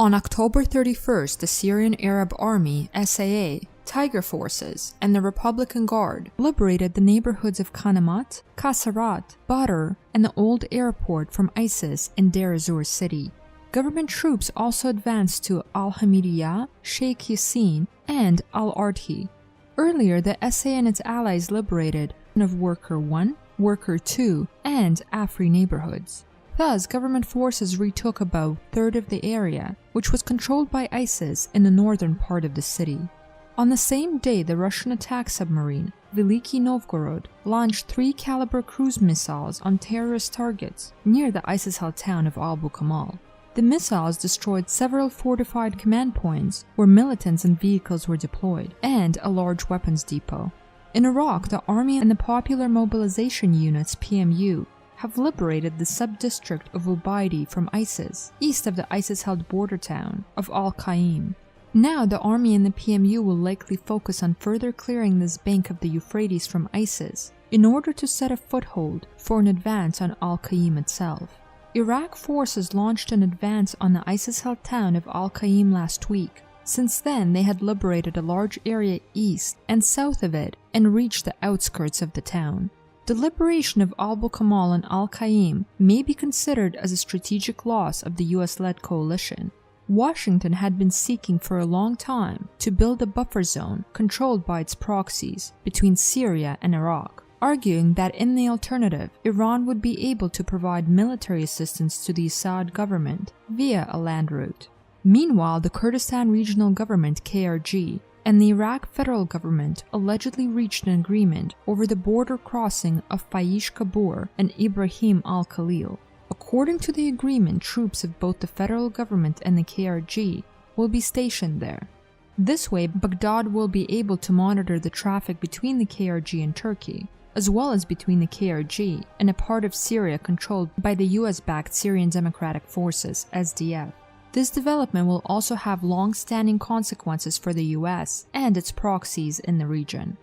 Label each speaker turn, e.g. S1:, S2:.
S1: On October 31st, the Syrian Arab Army, SAA, Tiger Forces, and the Republican Guard liberated the neighborhoods of Kanamat, Kasarat, Badr, and the old airport from ISIS in Deir Ezzor city. Government troops also advanced to Al-Hamidiyah, Sheikh Yassin, and Al-Arthi. Earlier, the SA and its allies liberated of Worker 1, Worker 2, and Afri neighborhoods. Thus, government forces retook about a third of the area, which was controlled by ISIS in the northern part of the city. On the same day, the Russian attack submarine, Veliki Novgorod, launched 3-caliber cruise missiles on terrorist targets near the ISIS-held town of Al-Bukamal. The missiles destroyed several fortified command points where militants and vehicles were deployed, and a large weapons depot. In Iraq, the Army and the Popular Mobilization Units (PMU) have liberated the sub-district of Ubaidi from ISIS, east of the ISIS-held border town of Al-Qaim. Now, the Army and the PMU will likely focus on further clearing this bank of the Euphrates from ISIS in order to set a foothold for an advance on Al-Qaim itself. Iraq forces launched an advance on the ISIS-held town of Al-Qaim last week. Since then, they had liberated a large area east and south of it and reached the outskirts of the town. The liberation of Al-Bukamal and Al-Qaim may be considered as a strategic loss of the US-led coalition. Washington had been seeking for a long time to build a buffer zone controlled by its proxies between Syria and Iraq, arguing that in the alternative, Iran would be able to provide military assistance to the Assad government via a land route. Meanwhile, the Kurdistan Regional Government (KRG) and the Iraq federal government allegedly reached an agreement over the border crossing of Faish Kabur and Ibrahim al-Khalil. According to the agreement, troops of both the federal government and the KRG will be stationed there. This way, Baghdad will be able to monitor the traffic between the KRG and Turkey, as well as between the KRG and a part of Syria controlled by the US-backed Syrian Democratic Forces (SDF). This development will also have long-standing consequences for the US and its proxies in the region.